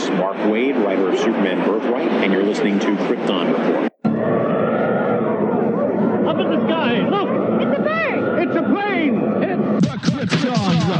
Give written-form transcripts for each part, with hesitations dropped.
is Mark Waid, writer of Superman Birthright, and you're listening to Krypton Report. Up in the sky, look! It's a bird! It's a plane! It's the Krypton Report.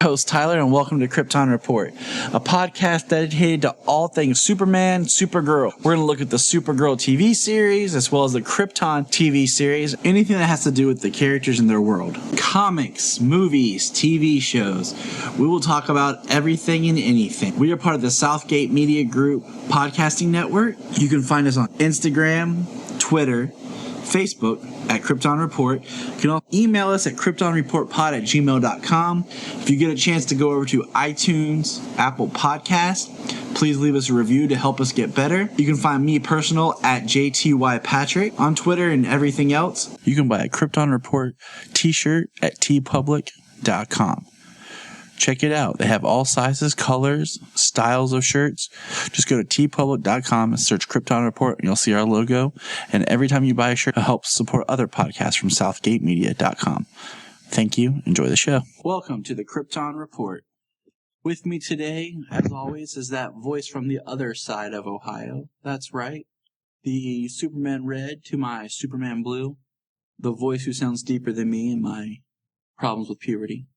Host Tyler, and welcome to Krypton Report, a podcast dedicated to all things Superman, Supergirl. We're going to look at the Supergirl TV series as well as the Krypton TV series, anything that has to do with the characters in their world. Comics, movies, TV shows. We will talk about everything and anything. We are part of the Southgate Media Group podcasting network. You can find us on Instagram, Twitter, Facebook at Krypton Report. You can also email us at kryptonreportpod@gmail.com. If you get a chance to go over to iTunes, Apple Podcast, please leave us a review to help us get better. You can find me personal at JTYPatrick on Twitter and everything else. You can buy a Krypton Report t-shirt at tpublic.com. Check it out. They have all sizes, colors, styles of shirts. Just go to tpublic.com and search Krypton Report and you'll see our logo. And every time you buy a shirt, it helps support other podcasts from southgatemedia.com. Thank you. Enjoy the show. Welcome to the Krypton Report. With me today, as always, is that voice from the other side of Ohio. That's right. The Superman Red to my Superman Blue. The voice who sounds deeper than me and my problems with puberty.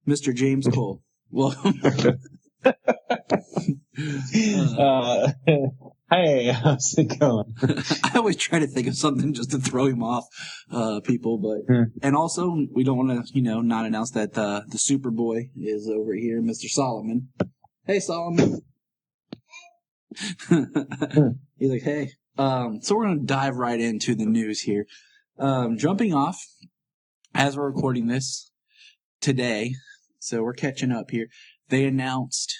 Mr. James Cole. Welcome. Hey, how's it going? I always try to think of something just to throw him off, people, but and also we don't want to, not announce that the Superboy is over here, Mr. Solomon. Hey, Solomon. He's like, hey. So we're gonna dive right into the news here. Jumping off, as we're recording this today. So we're catching up here. They announced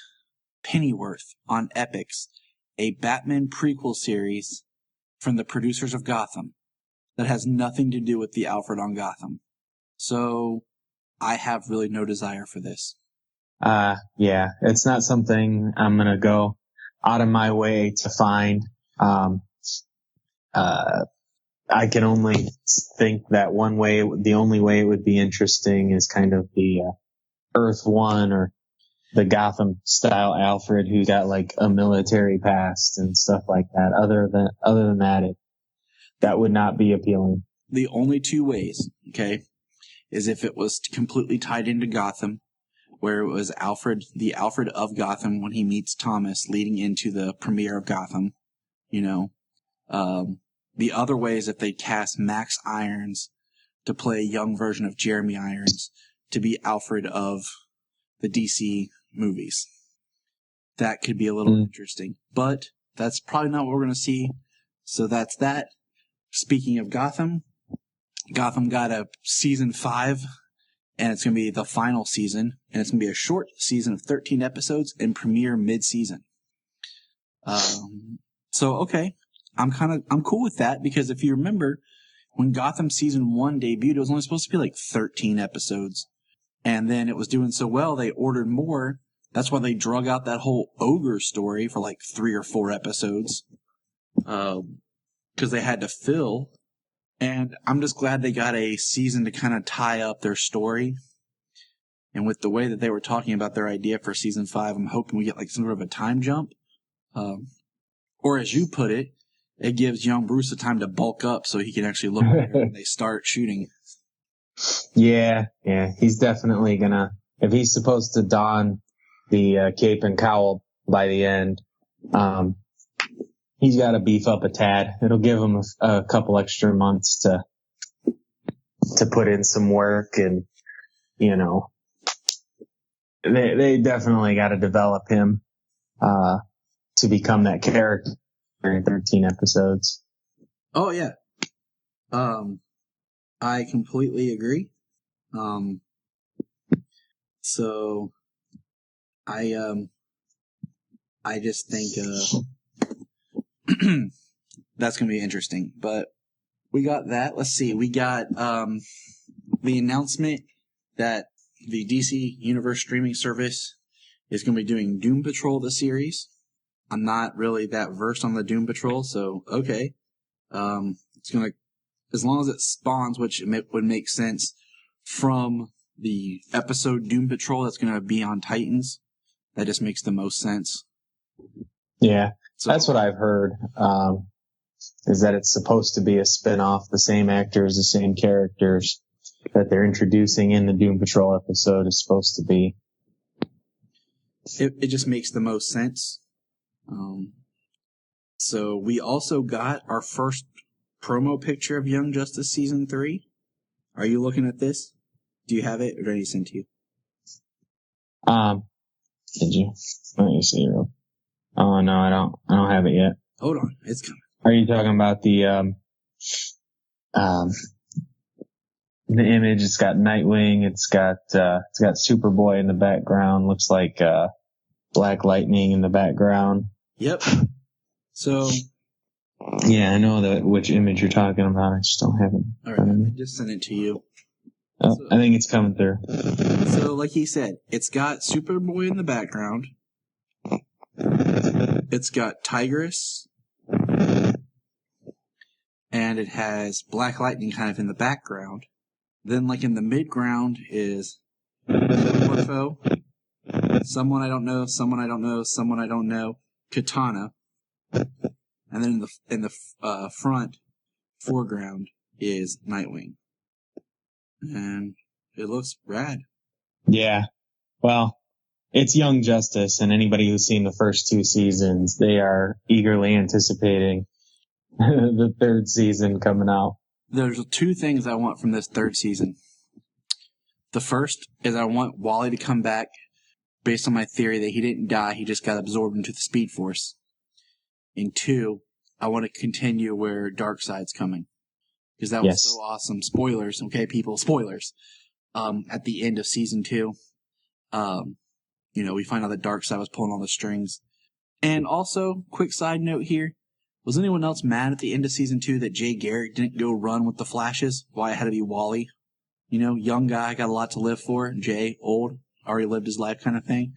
Pennyworth on Epix, a Batman prequel series from the producers of Gotham that has nothing to do with the Alfred on Gotham. So I have really no desire for this. Yeah, it's not something I'm going to go out of my way to find. I can only think that the only way it would be interesting is kind of the Earth One or the Gotham style Alfred who's got like a military past and stuff like that. Other than that, that would not be appealing. The only two ways, okay, is if it was completely tied into Gotham, where it was the Alfred of Gotham when he meets Thomas leading into the premiere of Gotham, The other way is if they cast Max Irons to play a young version of Jeremy Irons to be Alfred of the DC movies. That could be a little interesting, but that's probably not what we're going to see. So that's that. Speaking of Gotham got a season 5, and it's going to be the final season, and it's going to be a short season of 13 episodes and premiere mid-season. So okay, I'm cool with that, because if you remember, when Gotham season 1 debuted, it was only supposed to be like 13 episodes. And then it was doing so well, they ordered more. That's why they drug out that whole ogre story for like 3 or 4 episodes. Because they had to fill. And I'm just glad they got a season to kind of tie up their story. And with the way that they were talking about their idea for season 5, I'm hoping we get like some sort of a time jump. Or as you put it, it gives young Bruce the time to bulk up so he can actually look better when they start shooting. Yeah, he's definitely gonna, if he's supposed to don the cape and cowl by the end, he's got to beef up a tad. It'll give him a couple extra months to put in some work, and they definitely got to develop him to become that character in 13 episodes. Oh yeah. I completely agree. So I just think that's going to be interesting. But we got that. Let's see. We got the announcement that the DC Universe streaming service is going to be doing Doom Patrol, the series. I'm not really that versed on the Doom Patrol, so okay. It's gonna, as long as it spawns, which would make sense from the episode Doom Patrol that's gonna be on Titans. That just makes the most sense. Yeah, So, that's what I've heard. Is that it's supposed to be a spin-off, the same actors, the same characters that they're introducing in the Doom Patrol episode is supposed to be. It just makes the most sense. So we also got our first promo picture of Young Justice Season 3. Are you looking at this? Do you have it, or did I send to you? Did you? Let me see. Oh no, I don't have it yet. Hold on, it's coming. Are you talking about the image? It's got Nightwing. It's got Superboy in the background. Looks like Black Lightning in the background. Yep. So. Yeah, I know which image you're talking about. I just don't have it. All right, I just sent it to you. Oh, I think it's coming through. So, like he said, it's got Superboy in the background. It's got Tigress. And it has Black Lightning kind of in the background. Then, like in the midground is Metamorpho, someone I don't know, someone I don't know, someone I don't know, Katana. And then in the front foreground is Nightwing. And it looks rad. Yeah. Well, it's Young Justice, and anybody who's seen the first 2 seasons, they are eagerly anticipating the 3rd season coming out. There's 2 things I want from this 3rd season. The first is I want Wally to come back based on my theory that he didn't die, he just got absorbed into the Speed Force. And 2, I want to continue where Darkseid's coming. Because that was so awesome. Spoilers, okay, people, spoilers. At the end of season 2, we find out that Darkseid was pulling all the strings. And also, quick side note here, was anyone else mad at the end of season 2 that Jay Garrick didn't go run with the Flashes? Why it had to be Wally? Young guy, got a lot to live for. Jay, old, already lived his life kind of thing.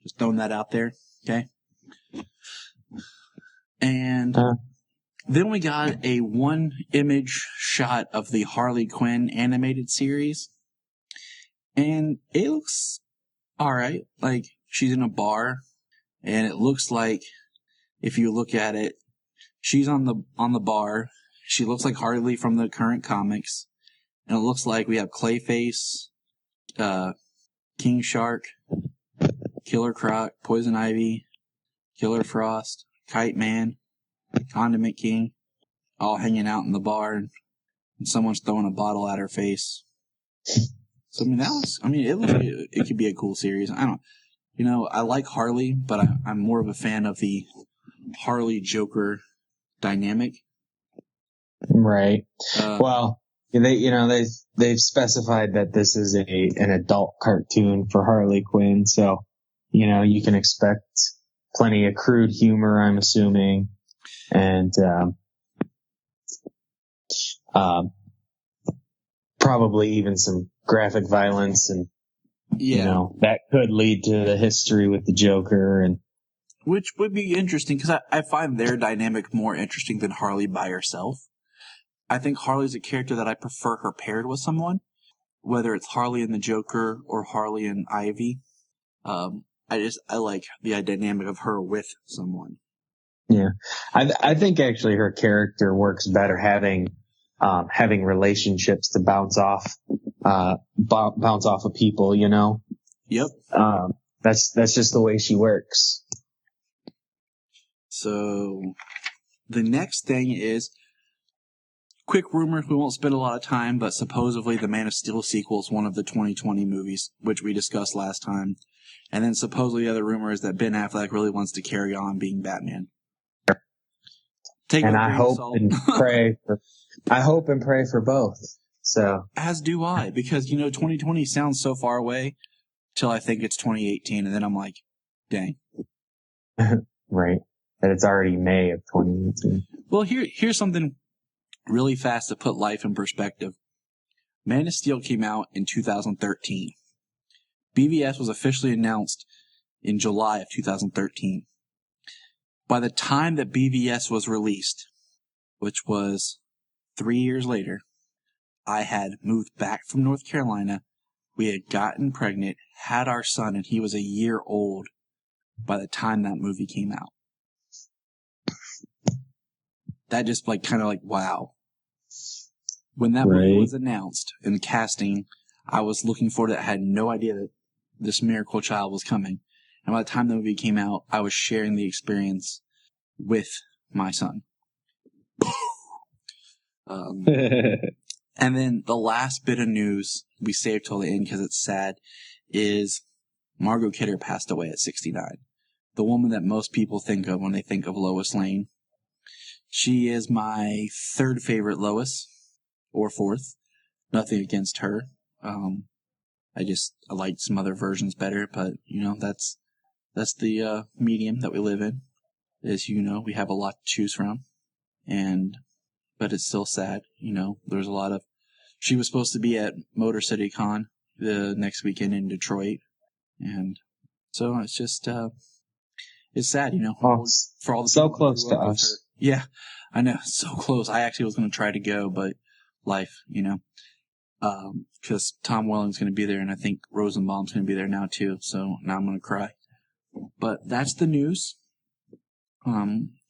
Just throwing that out there, okay? And then we got a 1-image shot of the Harley Quinn animated series. And it looks alright. Like, she's in a bar. And it looks like, if you look at it, she's on the bar. She looks like Harley from the current comics. And it looks like we have Clayface, King Shark, Killer Croc, Poison Ivy, Killer Frost, Kite Man, Condiment King, all hanging out in the bar, and someone's throwing a bottle at her face. So it could be a cool series. I like Harley, but I'm more of a fan of the Harley Joker dynamic. Right. Well, they've specified that this is an adult cartoon for Harley Quinn, so you can expect plenty of crude humor, I'm assuming, and probably even some graphic violence, and that could lead to the history with the Joker, and which would be interesting because I find their dynamic more interesting than Harley by herself. I think Harley's a character that I prefer her paired with someone, whether it's Harley and the Joker or Harley and Ivy. I like the dynamic of her with someone. Yeah, I think actually her character works better having relationships to bounce off of people. Yep. That's just the way she works. So the next thing is quick rumor. We won't spend a lot of time, but supposedly the Man of Steel sequel is one of the 2020 movies, which we discussed last time. And then supposedly the other rumor is that Ben Affleck really wants to carry on being Batman. I hope and pray for both. So as do I, because 2020 sounds so far away till I think it's 2018, and then I'm like, dang. Right. That it's already May of 2018. Well, here's something really fast to put life in perspective. Man of Steel came out in 2013. BVS was officially announced in July of 2013. By the time that BVS was released, which was 3 years later, I had moved back from North Carolina. We had gotten pregnant, had our son, and he was a year old by the time that movie came out. That just kind of wow. When that movie was announced in casting, I was looking forward to it. I had no idea that this miracle child was coming. And by the time the movie came out, I was sharing the experience with my son. And then the last bit of news we saved till the end because it's sad is Margo Kidder passed away at 69. The woman that most people think of when they think of Lois Lane. She is my third favorite Lois, or fourth. Nothing against her. I like some other versions better, but that's the medium that we live in. As you know, we have a lot to choose from, but it's still sad. There's a lot of. She was supposed to be at Motor City Con the next weekend in Detroit, and so it's just it's sad, for all the so close to us. Her. Yeah, I know, so close. I actually was going to try to go, but life, because Tom Welling's going to be there, and I think Rosenbaum's going to be there now too. So now I'm going to cry. But that's the news.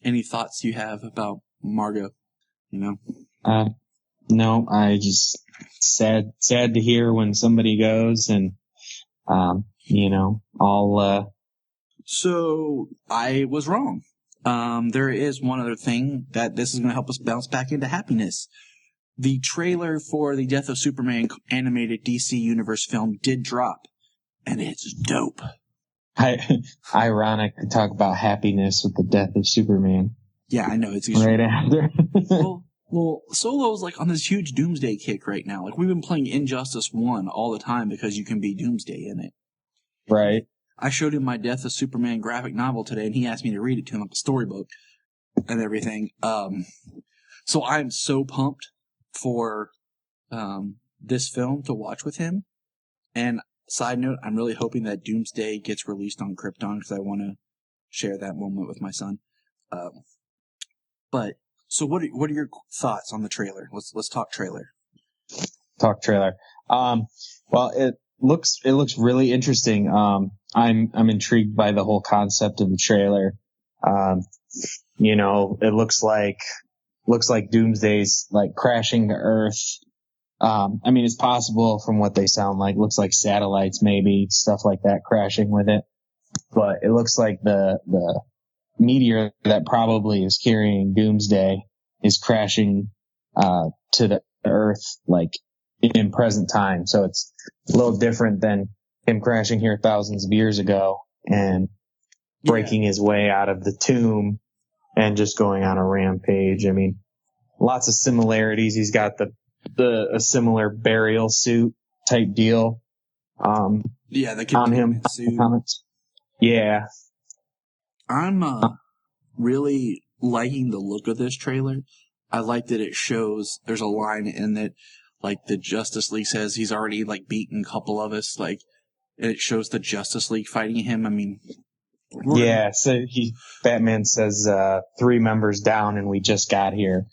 Any thoughts you have about Margo? No, I just sad to hear when somebody goes, and I'll. So I was wrong. There is one other thing that this is going to help us bounce back into happiness. The trailer for the Death of Superman animated DC Universe film did drop, and it's dope. Ironic to talk about happiness with the Death of Superman. Yeah, I know. It's right after. Well, Solo's on this huge Doomsday kick right now. We've been playing Injustice 1 all the time because you can be Doomsday in it. Right. I showed him my Death of Superman graphic novel today, and he asked me to read it to him, a storybook and everything. So I'm so pumped for this film to watch with him. And side note, I'm really hoping that Doomsday gets released on Krypton because I want to share that moment with my son. So what are your thoughts on the trailer? Let's talk trailer. Talk trailer. Well, it looks really interesting. I'm intrigued by the whole concept of the trailer. It looks like Doomsday's crashing to Earth. It's possible from what they sound like. Looks like satellites, maybe stuff like that crashing with it. But it looks like the meteor that probably is carrying Doomsday is crashing to the Earth in present time. So it's a little different than him crashing here thousands of years ago and breaking his way out of the tomb and just going on a rampage. Lots of similarities. He's got a similar burial suit type deal. The on him. Suit. Yeah. I'm really liking the look of this trailer. I like that it shows there's a line in it, the Justice League says he's already beaten a couple of us, and it shows the Justice League fighting him. So Batman says 3 members down and we just got here.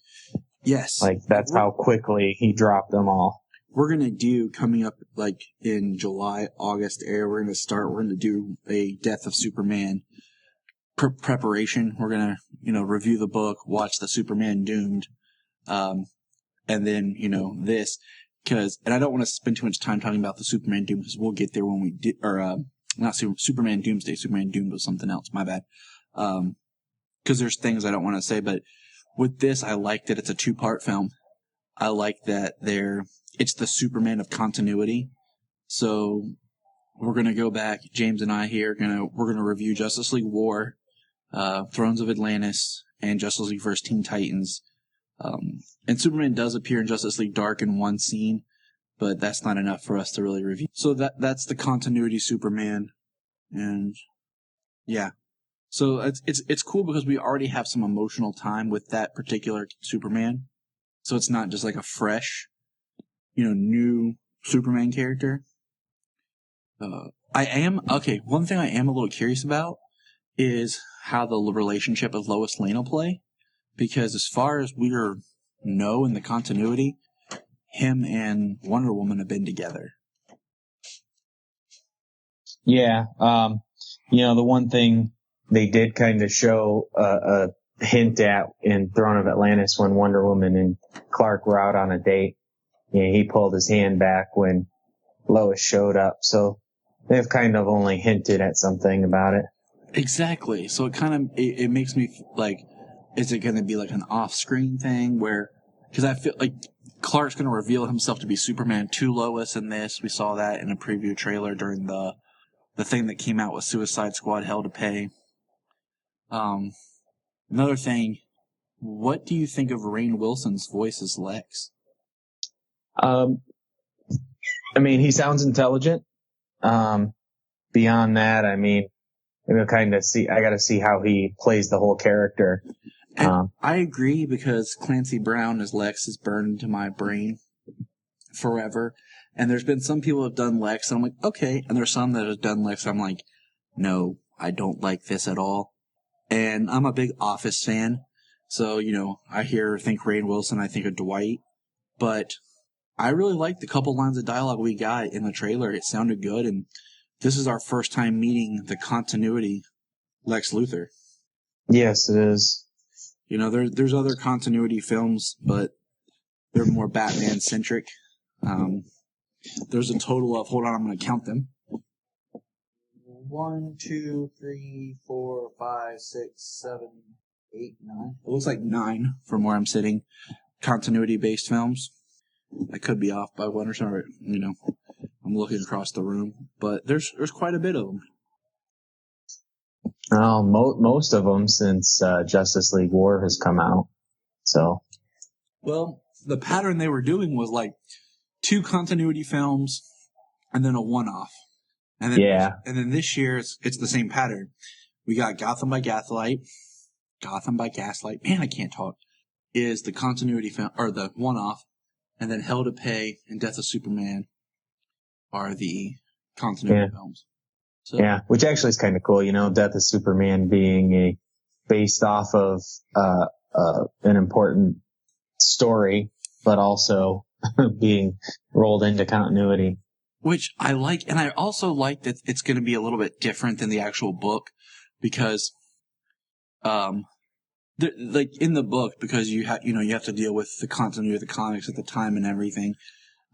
Yes. That's how quickly he dropped them all. We're going to do, coming up in July, August area, we're going to do a Death of Superman preparation. We're going to, review the book, watch the Superman Doomed, and then, this, and I don't want to spend too much time talking about the Superman Doomed because we'll get there when we did, not Superman Doomsday, Superman Doomed was something else, my bad. Because there's things I don't want to say, but with this, I like that it's a 2-part film. I like that it's the Superman of continuity. So we're going to go back, James and I here, we're going to review Justice League War, Thrones of Atlantis, and Justice League vs. Teen Titans. And Superman does appear in Justice League Dark in one scene, but that's not enough for us to really review. So that's the continuity Superman. And yeah. So it's cool because we already have some emotional time with that particular Superman. So it's not just a fresh, new Superman character. One thing I am a little curious about is how the relationship of Lois Lane will play. Because as far as we know in the continuity, him and Wonder Woman have been together. Yeah. The one thing they did kind of show a hint at in Throne of Atlantis when Wonder Woman and Clark were out on a date. He pulled his hand back when Lois showed up. So they've kind of only hinted at something about it. Exactly. So it makes me like, is it going to be like an off-screen thing where, because I feel like Clark's going to reveal himself to be Superman to Lois in this. We saw that in a preview trailer during the thing that came out with Suicide Squad Hell to Pay. Another thing, what do you think of Rainn Wilson's voice as Lex? He sounds intelligent. Beyond that, I got to see how he plays the whole character. And I agree, because Clancy Brown as Lex is burned into my brain forever. And there's been some people who have done Lex, and I'm like, okay. And there's some that have done Lex, I'm like, no, I don't like this at all. And I'm a big Office fan. So, I think Rainn Wilson, I think of Dwight. But I really liked the couple lines of dialogue we got in the trailer. It sounded good, and this is our first time meeting the continuity Lex Luthor. Yes, it is. There's other continuity films, but they're more Batman-centric. There's a total of, hold on, I'm going to count them. 1, 2, 3, 4, 5, 6, 7, 8, 9. It looks like 9 from where I'm sitting. Continuity-based films. I could be off by one or something. I'm looking across the room, but there's quite a bit of them. Most of them since Justice League War has come out. So, well, the pattern they were doing was like 2 continuity films and then a one-off. And then this year it's the same pattern. We got Gotham by Gaslight. Man, I can't talk. Is the continuity film or the one-off, and then Hell to Pay and Death of Superman are the continuity films. So, yeah, which actually is kind of cool. Death of Superman being based off of an important story, but also being rolled into continuity. Which I like, and I also like that it's going to be a little bit different than the actual book, because, like in the book, because you have to deal with the continuity of the comics at the time and everything.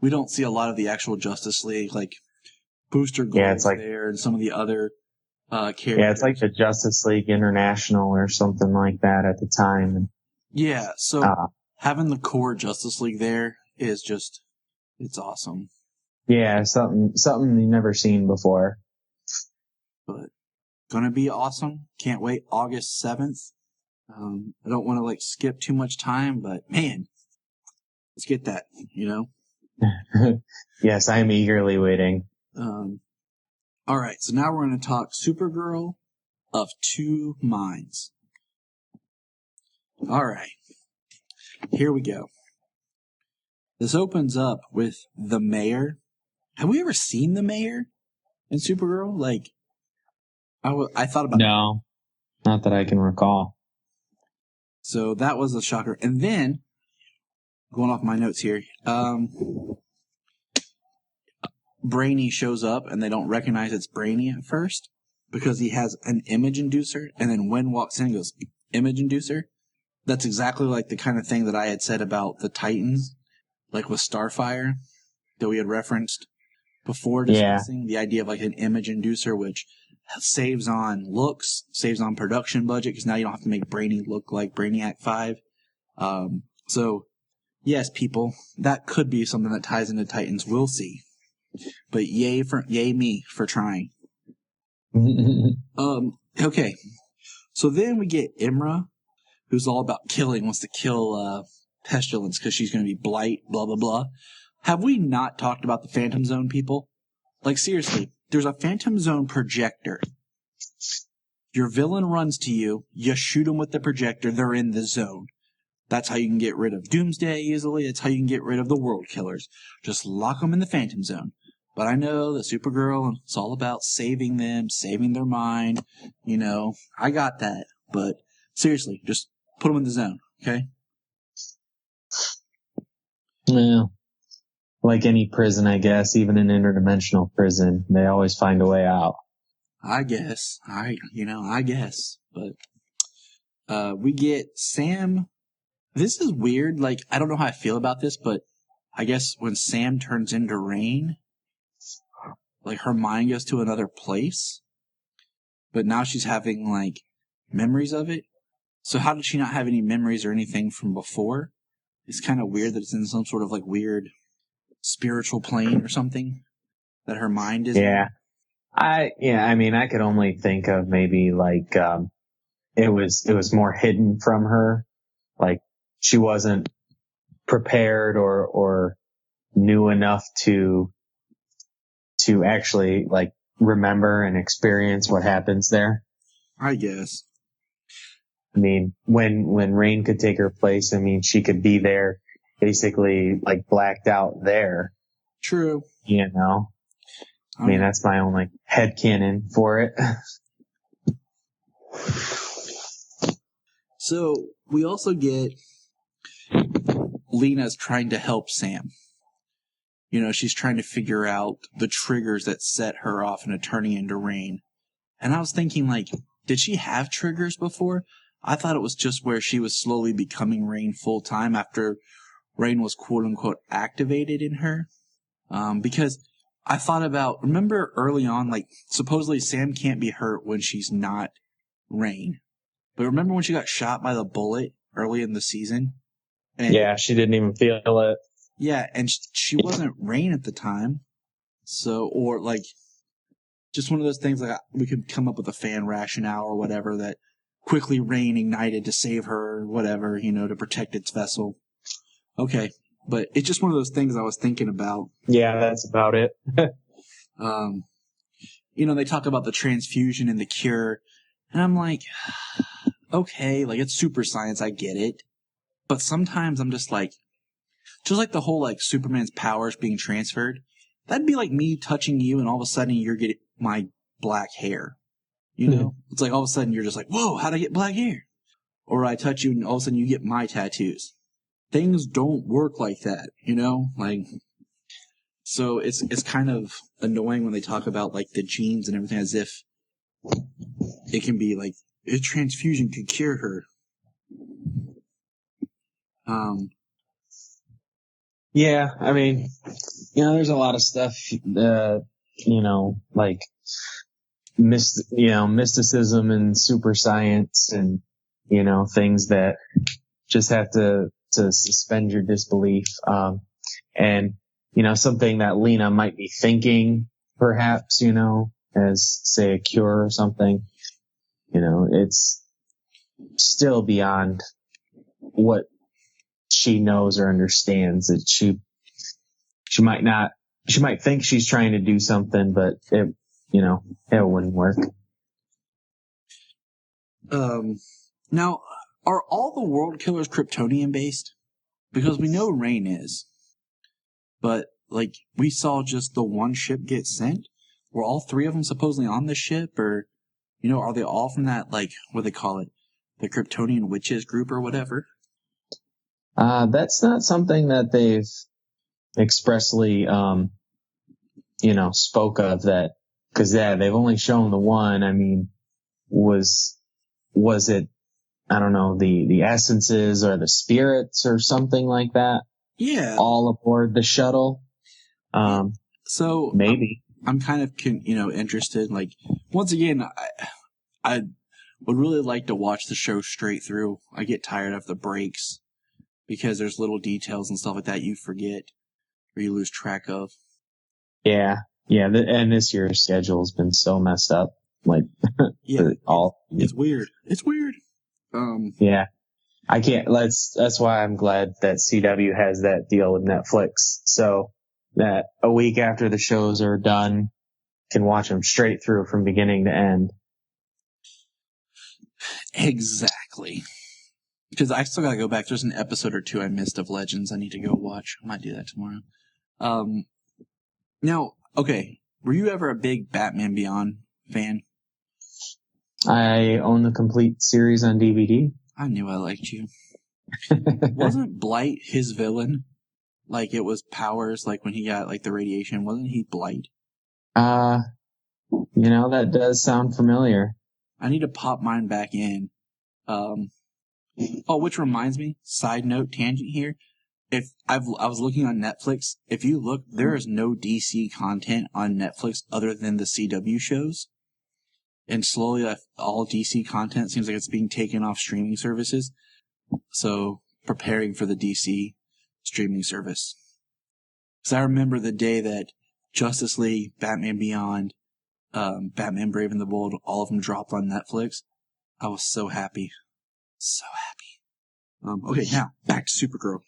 We don't see a lot of the actual Justice League, like Booster Gold there, and some of the other characters. Yeah, it's like the Justice League International or something like that at the time. Yeah, so having the core Justice League there is just, it's awesome. Yeah, something you've never seen before. But gonna be awesome. Can't wait. August 7th. I don't want to skip too much time, but man, let's get that, Yes, I'm eagerly waiting. All right, so now we're going to talk Supergirl of Two Minds. All right, here we go. This opens up with the mayor. Have we ever seen the mayor in Supergirl? I thought about No, not that I can recall. So that was a shocker. And then, going off my notes here, Brainy shows up, and they don't recognize it's Brainy at first because he has an image inducer, and then Wen walks in and goes, image inducer? That's exactly like the kind of thing that I had said about the Titans, like with Starfire, that we had referenced before discussing the idea of an image inducer, which saves on looks, saves on production budget, because now you don't have to make Brainy look like Brainiac 5. So, yes, people, that could be something that ties into Titans. We'll see. But yay me for trying. Okay. So then we get Imra, who's all about killing, wants to kill Pestilence because she's going to be Blight, blah, blah, blah. Have we not talked about the Phantom Zone, people? Seriously, there's a Phantom Zone projector. Your villain runs to you, you shoot them with the projector, they're in the zone. That's how you can get rid of Doomsday easily. That's how you can get rid of the World Killers. Just lock them in the Phantom Zone. But I know that Supergirl, it's all about saving them, saving their mind. I got that. But seriously, just put them in the zone, okay? Well, like any prison, I guess, even an interdimensional prison, they always find a way out. I guess. I guess. But we get Sam. This is weird. Like, I don't know how I feel about this, but I guess when Sam turns into Rain, like, her mind goes to another place. But now she's having, like, memories of it. So how did she not have any memories or anything from before? It's kind of weird that it's in some sort of, like, weird spiritual plane or something that her mind is in. I mean, I could only think of maybe, like, it was more hidden from her. Like, she wasn't prepared or knew enough to actually, like, remember and experience what happens there. I guess. I mean, when Rain could take her place, I mean, she could be there, basically, like, blacked out there. True. I mean, that's my only headcanon for it. So we also get Lena's trying to help Sam. She's trying to figure out the triggers that set her off into turning into Rain. And I was thinking, like, did she have triggers before? I thought it was just where she was slowly becoming Rain full time after Rain was quote unquote activated in her. Because I thought about, remember early on, like, supposedly Sam can't be hurt when she's not Rain. But remember when she got shot by the bullet early in the season? And yeah, she didn't even feel it. Yeah, and she wasn't Rain at the time. So, or like, just one of those things, like, we could come up with a fan rationale or whatever that quickly Rain ignited to save her or whatever, to protect its vessel. Okay, but it's just one of those things I was thinking about. Yeah, that's about it. They talk about the transfusion and the cure, and I'm like, okay, like, it's super science, I get it. But sometimes I'm just like the whole, like, Superman's powers being transferred, that'd be like me touching you and all of a sudden you're getting my black hair. It's like all of a sudden you're just like, whoa, how'd I get black hair? Or I touch you and all of a sudden you get my tattoos. Things don't work like that, Like, so it's kind of annoying when they talk about, like, the genes and everything as if it can be like, a transfusion could cure her. Yeah, I mean, there's a lot of stuff, like, mysticism and super science and, things that just have to suspend your disbelief. And, something that Lena might be thinking, perhaps, as, say, a cure or something, it's still beyond what she knows or understands. That she might think she's trying to do something, but it wouldn't work. Now, are all the world killers Kryptonian based? Because we know Rain is. But, like, we saw just the one ship get sent. Were all three of them supposedly on the ship? Or, are they all from that, like, what do they call it? The Kryptonian Witches group or whatever? That's not something that they've expressly, spoke of that. Cause they've only shown the one. I mean, was it, I don't know, the essences or the spirits or something like that? Yeah. All aboard the shuttle. So maybe I'm kind of, interested. Like, once again, I would really like to watch the show straight through. I get tired of the breaks because there's little details and stuff like that you forget or you lose track of. Yeah. Yeah. And this year's schedule has been so messed up. Like, yeah, it's weird. It's weird. Yeah. I can't, that's why I'm glad that CW has that deal with Netflix. So that a week after the shows are done, can watch them straight through from beginning to end. Exactly. Because I still gotta go back. There's an episode or two I missed of Legends I need to go watch. I might do that tomorrow. Now, Okay, were you ever a big Batman Beyond fan? I own the complete series on DVD. I knew I liked you. Wasn't Blight his villain? Like it was Powers, like when he got like the radiation, wasn't he Blight? That does sound familiar. I need to pop mine back in. Which reminds me, side note, tangent here. I was looking on Netflix. If you look, there is no DC content on Netflix other than the CW shows. And slowly, all DC content seems like it's being taken off streaming services. So, preparing for the DC streaming service. Because I remember the day that Justice League, Batman Beyond, Batman Brave and the Bold, all of them dropped on Netflix. I was so happy. So happy. Okay, now, back to Supergirl.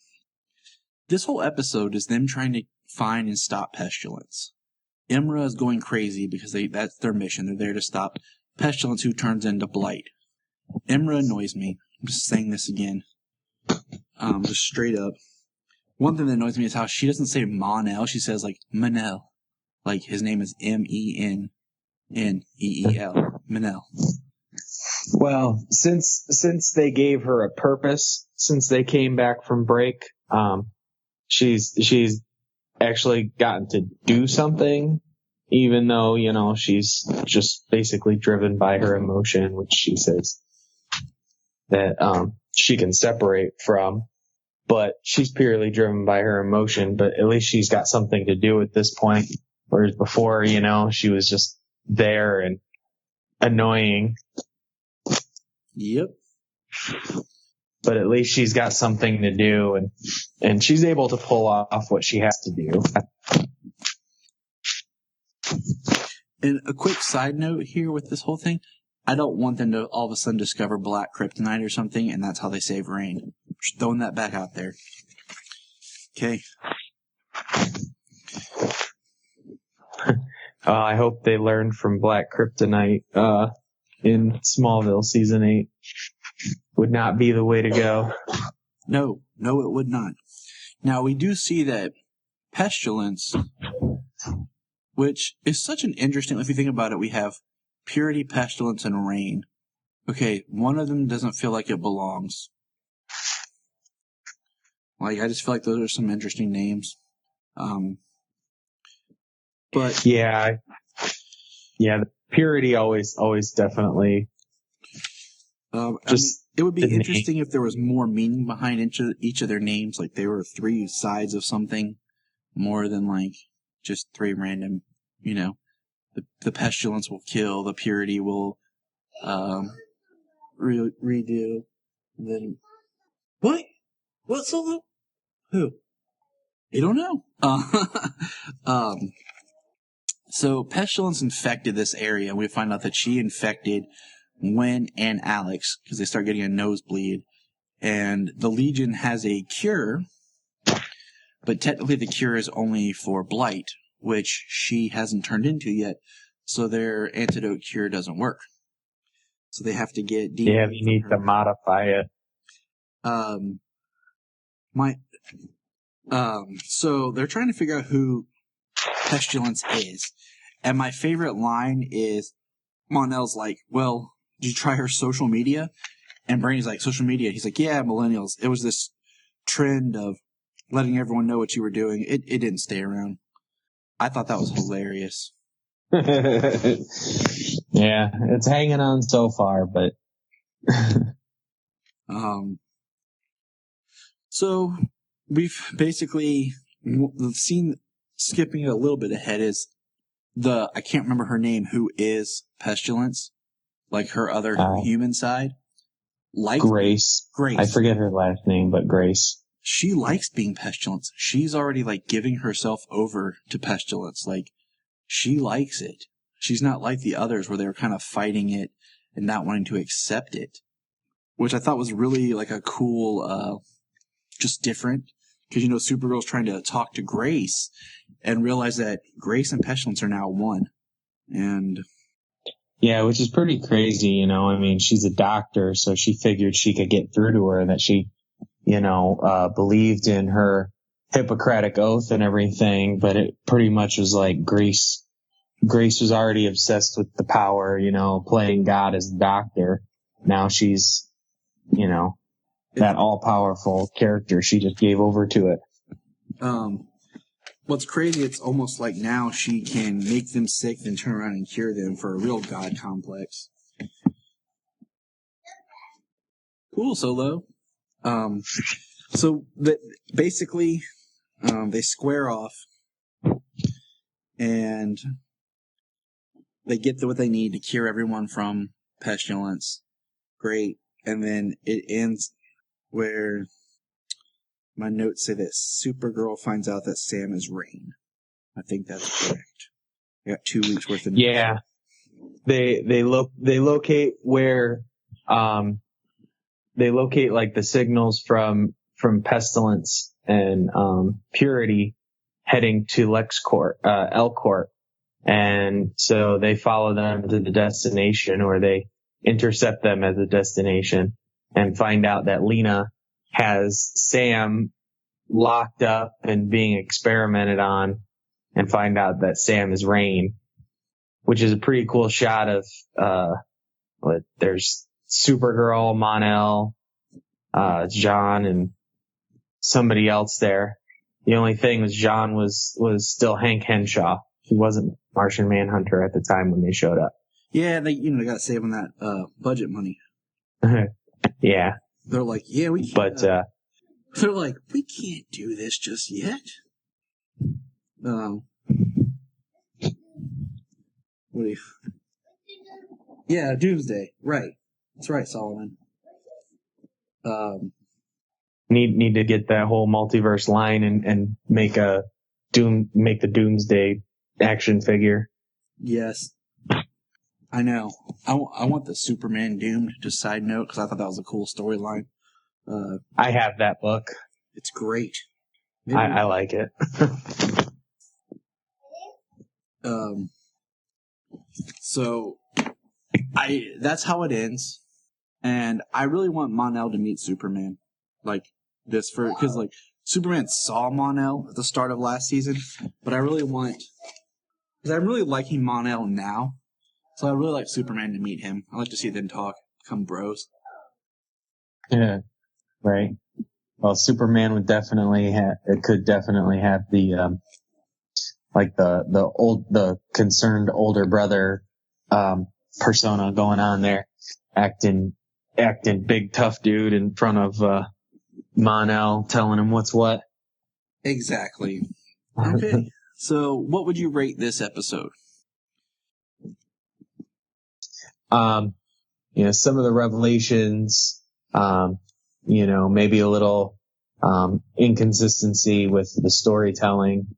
This whole episode is them trying to find and stop Pestilence. Imra is going crazy because that's their mission. They're there to stop Pestilence, who turns into Blight. Imra annoys me. I'm just saying this again. Just straight up. One thing that annoys me is how she doesn't say Mon-El. She says, like, Manel. Like, his name is Meneel. Manel. Well, since they gave her a purpose, since they came back from break, she's actually gotten to do something, even though, she's just basically driven by her emotion, which she says that she can separate from, but she's purely driven by her emotion. But at least she's got something to do at this point, whereas before, she was just there and annoying. Yep. But at least she's got something to do, and she's able to pull off what she has to do. And a quick side note here with this whole thing, I don't want them to all of a sudden discover black kryptonite or something, and that's how they save Reign. Just throwing that back out there. Okay. I hope they learned from black kryptonite in Smallville season 8. Would not be the way to go. No, it would not. Now, we do see that Pestilence, which is such an interesting, if you think about it, we have Purity, Pestilence, and Reign. Okay, one of them doesn't feel like it belongs. I just feel like those are some interesting names. But yeah, the Purity always definitely. It would be interesting if there was more meaning behind each of their names, like they were three sides of something, more than like just three random. The Pestilence will kill, the Purity will redo. And then what? What solo? Who? You don't know. So Pestilence infected this area, and we find out that she infected Gwen and Alex because they start getting a nosebleed. And the Legion has a cure, but technically the cure is only for Blight, which she hasn't turned into yet. So their antidote cure doesn't work. So they have to get DNA. Yeah, you need to modify it. So they're trying to figure out who Pestilence is. And my favorite line is Mon-El's like, well, did you try her social media? And Brain's like, social media? He's like, yeah, millennials. It was this trend of letting everyone know what you were doing. It didn't stay around. I thought that was hilarious. Yeah, it's hanging on so far, but so we've basically the scene skipping a little bit ahead is I can't remember her name, who is Pestilence, like her other human side. Grace. I forget her last name, but Grace. She likes being Pestilence. She's already like giving herself over to Pestilence. Like she likes it. She's not like the others where they were kind of fighting it and not wanting to accept it, which I thought was really like a cool, just different. Because, Supergirl's trying to talk to Grace and realize that Grace and Pestilence are now one. And yeah, which is pretty crazy, I mean, she's a doctor, so she figured she could get through to her, that she, believed in her Hippocratic oath and everything, but it pretty much was like Grace was already obsessed with the power, playing God as the doctor. Now she's, that all-powerful character. She just gave over to it. What's crazy, it's almost like now she can make them sick, then turn around and cure them for a real God complex. Cool, Solo. So basically, they square off, and they get what they need to cure everyone from pestilence. Great. And then it ends where my notes say that Supergirl finds out that Sam is Rain. I think that's correct. I got 2 weeks worth of notes. Yeah. They locate where they locate like the signals from pestilence and purity heading to L-Court. And so they follow them to the destination, or they intercept them at the destination and find out that Lena has Sam locked up and being experimented on, and find out that Sam is Rain, which is a pretty cool shot of, there's Supergirl, Mon-El, John, and somebody else there. The only thing was John was still Hank Henshaw. He wasn't Martian Manhunter at the time when they showed up. Yeah, they got to save on that budget money. Yeah. They're like, yeah, we can't. But they're like, we can't do this just yet. What do you? Yeah, Doomsday. Right. That's right, Solomon. Need to get that whole multiverse line and make the Doomsday action figure. Yes. I know. I want the Superman Doomed, just side note, because I thought that was a cool storyline. I have that book. It's great. I like it. So that's how it ends. And I really want Mon-El to meet Superman. Because Superman saw Mon-El at the start of last season, but because I'm really liking Mon-El now. So I really like Superman to meet him. I like to see them talk, become bros. Yeah. Right. Well, Superman could definitely have the, the concerned older brother, persona going on there, acting big tough dude in front of, Mon-El, telling him what's what. Exactly. Okay. So what would you rate this episode? Some of the revelations, maybe a little, inconsistency with the storytelling,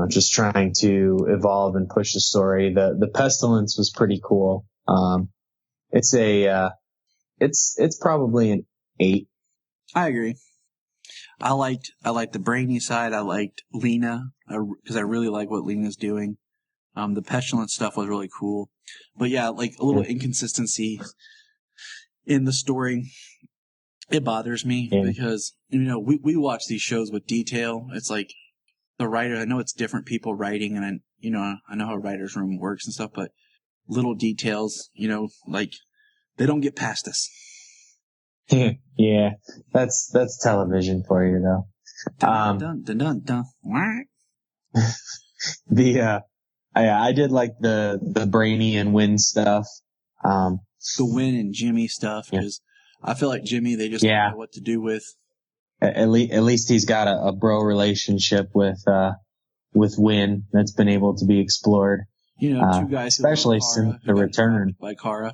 just trying to evolve and push the story. The pestilence was pretty cool. It's probably an 8. I agree. I liked the brainy side. I liked Lena, because I really like what Lena's doing. The pestilence stuff was really cool. But yeah, like a little inconsistency in the story. It bothers me because, we watch these shows with detail. It's like the writer, I know it's different people writing, and I know how a writer's room works and stuff, but little details, they don't get past us. Yeah, that's television for you, though. Dun, dun, dun, dun, dun. I did like the Brainy and Win stuff. The Win and Jimmy stuff, because I feel like Jimmy, they just don't know what to do with. At least he's got a bro relationship with Win that's been able to be explored. 2 guys, especially since the return by Kara,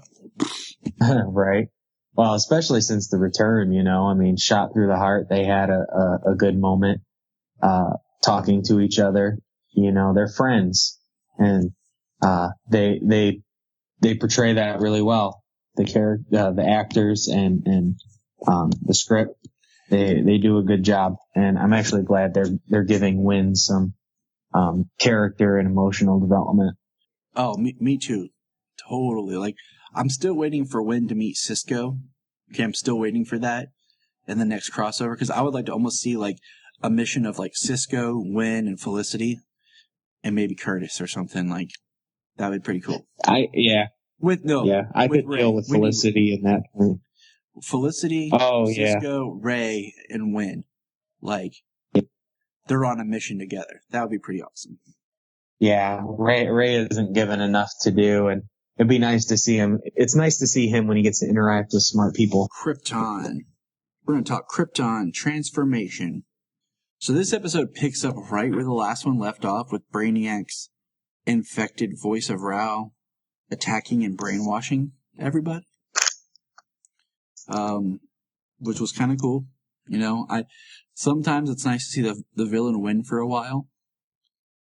right? Well, especially since the return, shot through the heart. They had a good moment, talking to each other. They're friends, and they portray that really well. The actors and the script, they do a good job, and I'm actually glad they're giving Win some character and emotional development. Oh, me too. Totally. I'm still waiting for Win to meet Cisco. Okay, I'm still waiting for that. in the next crossover, because I would like to almost see like a mission of like Cisco, Wynn, and Felicity, and maybe Curtis or something. Like that would be pretty cool. I With could Ray. deal with We need Felicity in that point. Felicity, Cisco, Ray, and Wynn. Like they're on a mission together. That would be pretty awesome. Yeah, Ray isn't given enough to do, and it'd be nice to see him. It's nice to see him when he gets to interact with smart people. Krypton. We're going to talk Krypton transformation. So this episode picks up right where the last one left off, with Brainiac's infected voice of Rao attacking and brainwashing everybody. Which was kind of cool. Sometimes it's nice to see the villain win for a while,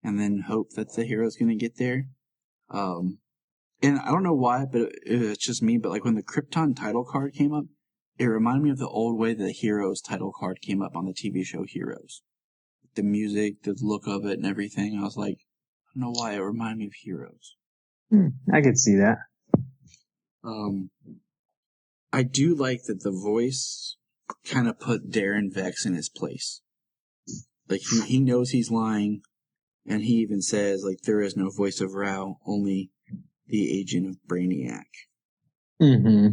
and then hope that the hero's going to get there. And I don't know why, but it's just me, but like when the Krypton title card came up, it reminded me of the old way the Heroes title card came up on the TV show Heroes. The music, the look of it, and everything. I was like, I don't know why, it reminded me of Heroes. I could see that. I do like that the voice kind of put Darren Vex in his place. Like, he knows he's lying, and he even says, like, there is no voice of Rao, only the agent of Brainiac. Mm-hmm.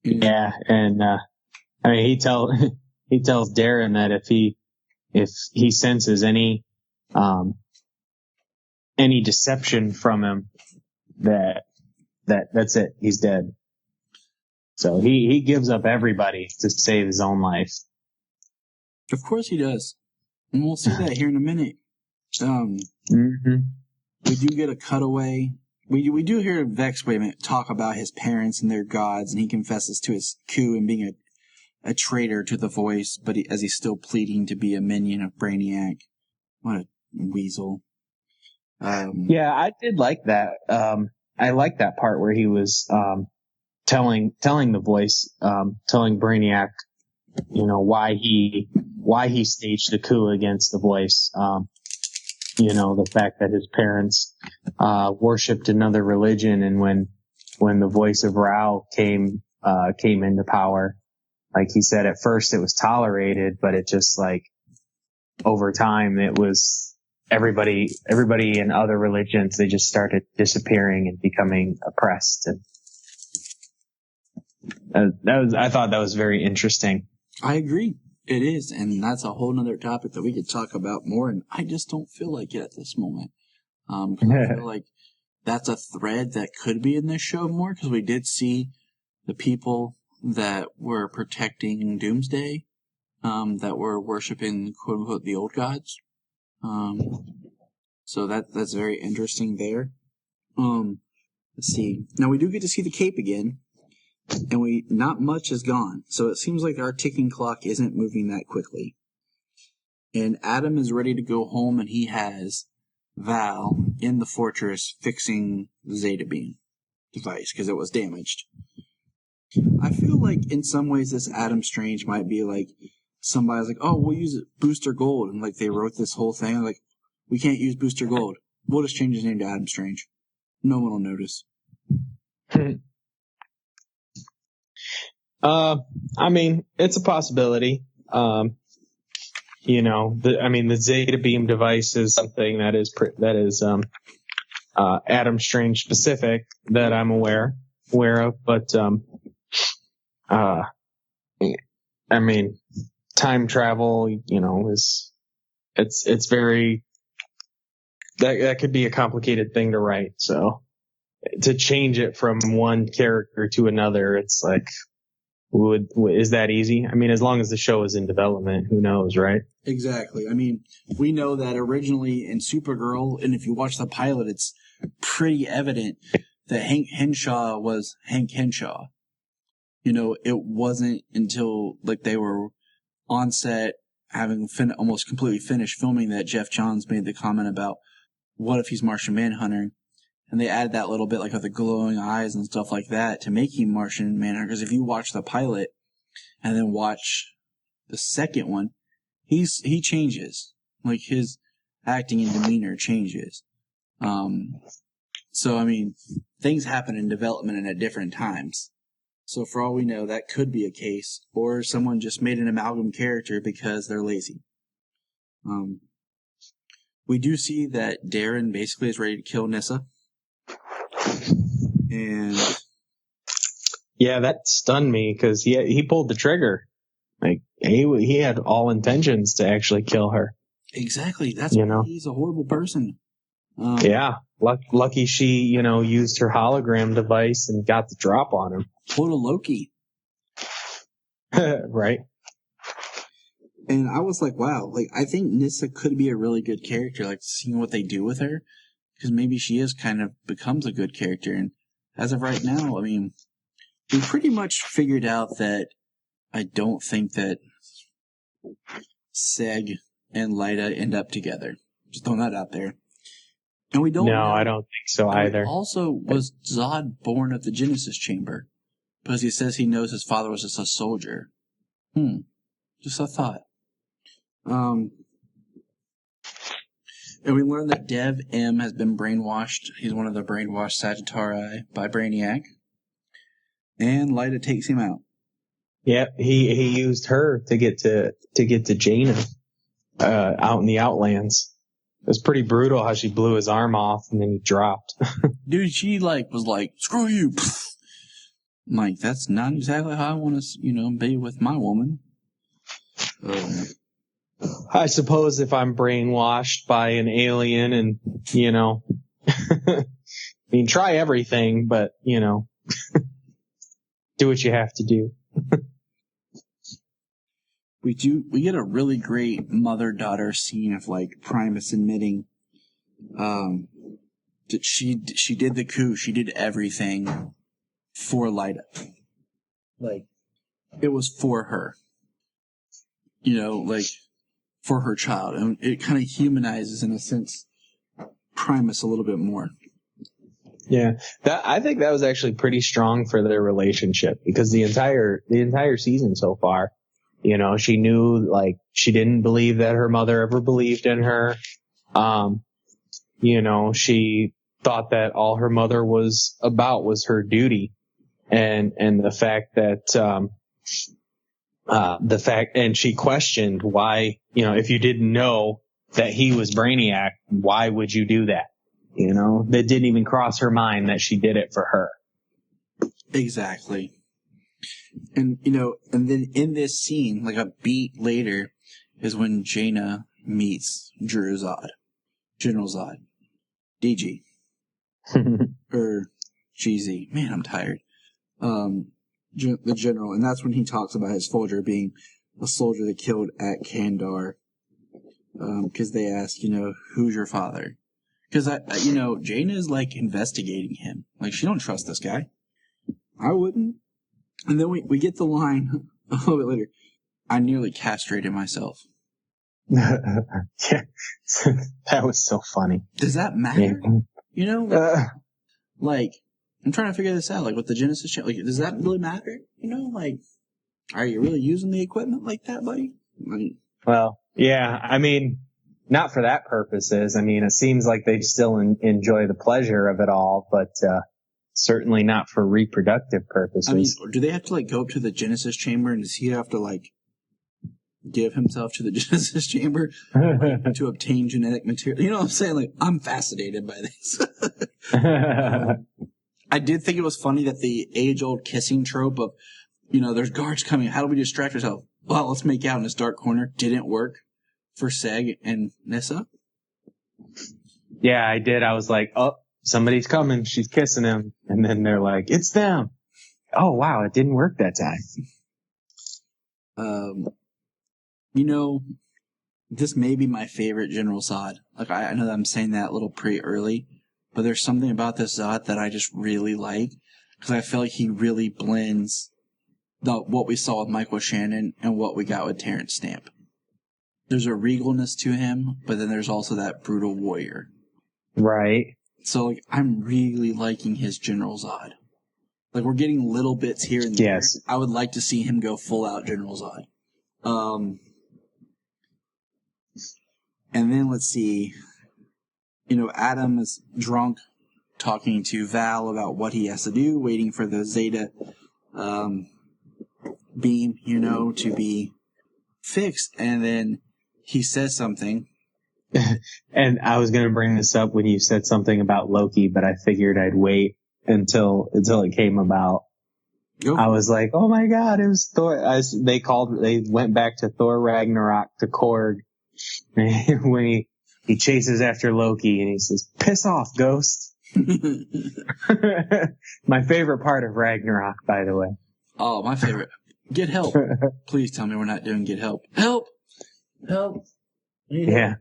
Yeah, and I mean, he tells Darren that if he senses any deception from him, that's it. He's dead. So he gives up everybody to save his own life. Of course he does. And we'll see that here in a minute. We do get a cutaway. We do hear Vex talk about his parents and their gods, and he confesses to his coup and being a traitor to the voice, but as he's still pleading to be a minion of Brainiac. What a weasel. Yeah, I did like that. I like that part where he was telling the voice, telling Brainiac, why he staged a coup against the voice. The fact that his parents worshipped another religion, and when the voice of Rao came into power, like he said, at first it was tolerated, but it just like over time it was everybody in other religions, they just started disappearing and becoming oppressed. And I thought that was very interesting. I agree. It is, and that's a whole nother topic that we could talk about more, and I just don't feel like it at this moment. Cause I feel like that's a thread that could be in this show more, because we did see the people that were protecting Doomsday, that were worshiping, quote unquote, the old gods. So that's very interesting there. Let's see. Now we do get to see the cape again. And not much is gone. So it seems like our ticking clock isn't moving that quickly. And Adam is ready to go home, and he has Val in the fortress fixing the Zeta beam device because it was damaged. I feel like in some ways this Adam Strange might be like somebody's like, oh, we'll use Booster Gold. And like they wrote this whole thing like, we can't use Booster Gold. We'll just change his name to Adam Strange. No one will notice. I mean, it's a possibility. The Zeta beam device is something that is Adam Strange specific that I'm aware of, but I mean, time travel, it's very that could be a complicated thing to write. So to change it from one character to another, it's like, is that easy? I mean, as long as the show is in development, who knows, right? Exactly. I mean, we know that originally in Supergirl, and if you watch the pilot, it's pretty evident that Hank Henshaw was Hank Henshaw. It wasn't until like they were on set having almost completely finished filming that Jeff Johns made the comment about what if he's Martian Manhunter. And they added that little bit like of the glowing eyes and stuff like that to make him Martian Manhunter. Because if you watch the pilot and then watch the second one, he changes. Like his acting and demeanor changes. So I mean, things happen in development and at different times. So for all we know, that could be a case, or someone just made an amalgam character because they're lazy. We do see that Darren basically is ready to kill Nyssa. And yeah, that stunned me because he pulled the trigger. Like he had all intentions to actually kill her. Exactly. That's why he's a horrible person. Yeah. Lucky she, used her hologram device and got the drop on him. Total Loki. Right. And I was like, wow, like I think Nyssa could be a really good character, like seeing what they do with her. Because maybe she is kind of becomes a good character. And as of right now, I mean, we pretty much figured out that I don't think that Seg and Lyta end up together. Just throwing that out there. And we don't know. I don't think so either. Also, was Zod born at the Genesis Chamber? Because he says he knows his father was just a soldier. Just a thought. And we learned that Dev M has been brainwashed. He's one of the brainwashed Sagittarii by Brainiac. And Lyta takes him out. Yep, he used her to get to Jaina out in the Outlands. It was pretty brutal how she blew his arm off and then he dropped. Dude, she was like, screw you. I'm like, that's not exactly how I want to, be with my woman. I suppose if I'm brainwashed by an alien and, I mean, try everything, but, do what you have to do. We get a really great mother-daughter scene of Primus admitting that she did the coup. She did everything for Lyta. It was for her. For her child. And it kind of humanizes, in a sense, Primus a little bit more. Yeah, I think that was actually pretty strong for their relationship because the entire season so far, she knew she didn't believe that her mother ever believed in her. She thought that all her mother was about was her duty, and the fact that and she questioned why, if you didn't know that he was Brainiac, why would you do that? That didn't even cross her mind that she did it for her. Exactly. And, and then in this scene, a beat later, is when Jaina meets General Zod. DG. Or GZ. Man, I'm tired. The general. And that's when he talks about his soldier being a soldier that killed at Kandar. Because they ask, who's your father? Because, Jaina is, investigating him. She don't trust this guy. I wouldn't. And then we get the line a little bit later. I nearly castrated myself. Yeah. That was so funny. Does that matter? Yeah. I'm trying to figure this out. With the Genesis channel, does that really matter? Are you really using the equipment like that, buddy? Well, yeah. I mean, not for that purposes. I mean, it seems like they still enjoy the pleasure of it all, but certainly not for reproductive purposes. I mean, do they have to go up to the Genesis chamber, and does he have to give himself to the Genesis chamber to obtain genetic material? You know what I'm saying? I'm fascinated by this. I did think it was funny that the age-old kissing trope of, there's guards coming. How do we distract ourselves? Well, let's make out in this dark corner. Didn't work for Seg and Nyssa. Yeah, I did. I was like, oh, somebody's coming. She's kissing him. And then they're like, it's them. Oh, wow. It didn't work that time. This may be my favorite General Zod. I know that I'm saying that a little pretty early, but there's something about this Zod that I just really like, because I feel like he really blends what we saw with Michael Shannon and what we got with Terrence Stamp. There's a regalness to him, but then there's also that brutal warrior. Right. So, I'm really liking his General Zod. We're getting little bits here and there. Yes. I would like to see him go full out General Zod. And then let's see. Adam is drunk, talking to Val about what he has to do, waiting for the Zeta beam, to be fixed. And then he says something. And I was going to bring this up when you said something about Loki, but I figured I'd wait until it came about. I was like, oh my God, it was Thor. They went back to Thor Ragnarok to Korg when he chases after Loki and he says, piss off, Ghost. My favorite part of Ragnarok, by the way. Oh, my favorite. Get help. Please tell me we're not doing get help. Help. Yeah.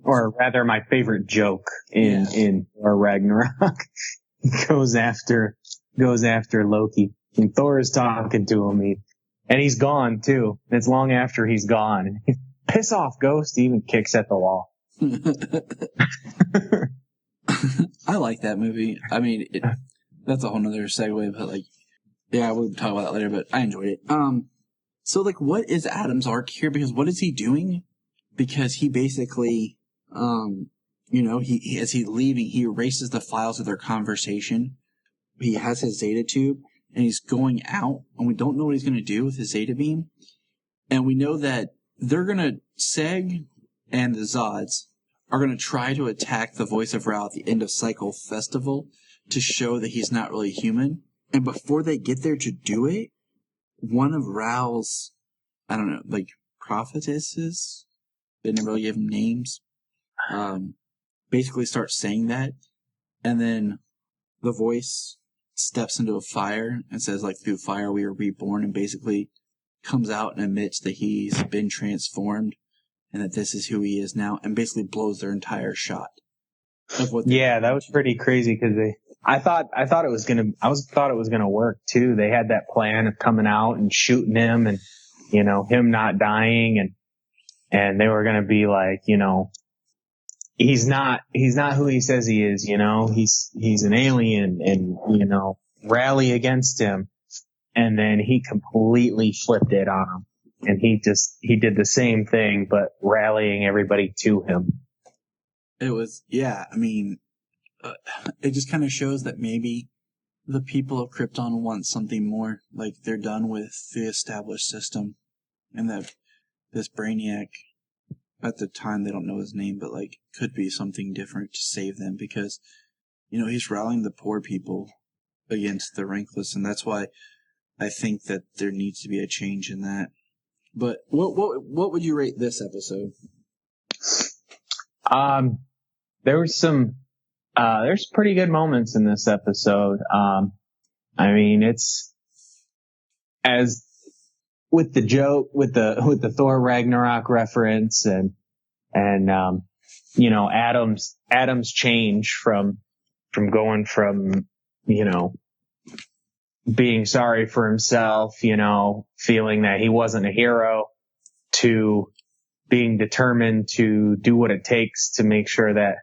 Or rather my favorite joke in Thor Ragnarok. goes after Loki, and Thor is talking to him, and he's gone too. And it's long after he's gone. Piss off, Ghost! He even kicks at the wall. I like that movie. I mean, that's a whole nother segue, but we'll talk about that later. But I enjoyed it. So what is Adam's arc here? Because what is he doing? Because he basically, as he's leaving, he erases the files of their conversation. He has his Zeta tube, and he's going out, and we don't know what he's going to do with his Zeta beam. And we know that Seg and the Zods are going to try to attack the Voice of Ra at the end of Cycle Festival to show that he's not really human. And before they get there to do it, one of Ra's, prophetesses, they never really give them names, basically starts saying that, and then the voice steps into a fire and says, through fire we are reborn, and basically comes out and admits that he's been transformed and that this is who he is now, and basically blows their entire shot of what. Yeah, that was pretty crazy because I thought it was gonna work too. They had that plan of coming out and shooting him, and him not dying, and they were gonna be like, he's not who he says he is, he's an alien, and rally against him. And then he completely flipped it on him, and he did the same thing, but rallying everybody to him. It was, it just kind of shows that maybe the people of Krypton want something more. They're done with the established system, and that this Brainiac, at the time they don't know his name, but could be something different to save them, because he's rallying the poor people against the rankless, and that's why I think that there needs to be a change in that. But what would you rate this episode? There's pretty good moments in this episode. It's as with the joke, with the Thor Ragnarok reference, and Adam's change from going from, being sorry for himself, feeling that he wasn't a hero, to being determined to do what it takes to make sure that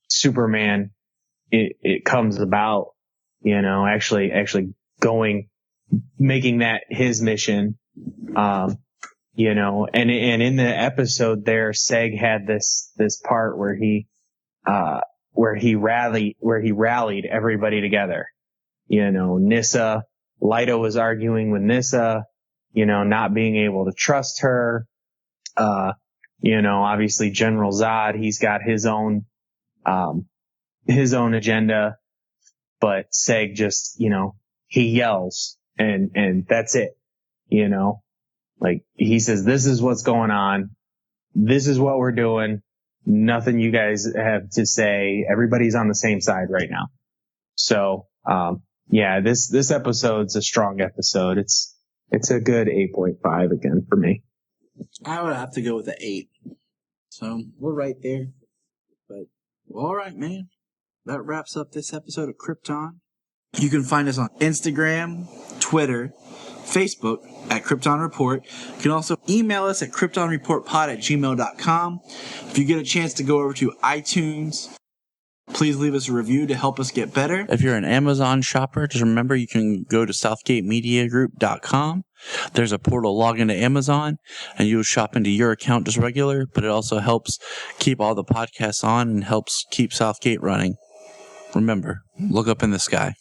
Superman it comes about, actually making that his mission, and in the episode there, Seg had this part where he rallied everybody together. Nyssa, Lyta was arguing with Nyssa, not being able to trust her. Obviously General Zod, he's got his own agenda, but Seg just, he yells and that's it. He says, this is what's going on. This is what we're doing. Nothing you guys have to say. Everybody's on the same side right now. So, this episode's a strong episode. It's a good 8.5 again for me. I would have to go with an 8. So we're right there. But all right, man. That wraps up this episode of Krypton. You can find us on Instagram, Twitter, Facebook at Krypton Report. You can also email us at kryptonreportpod@gmail.com. If you get a chance to go over to iTunes, please leave us a review to help us get better. If you're an Amazon shopper, just remember you can go to southgatemediagroup.com. There's a portal, log into Amazon, and you'll shop into your account just regular, but it also helps keep all the podcasts on and helps keep Southgate running. remember, look up in the sky.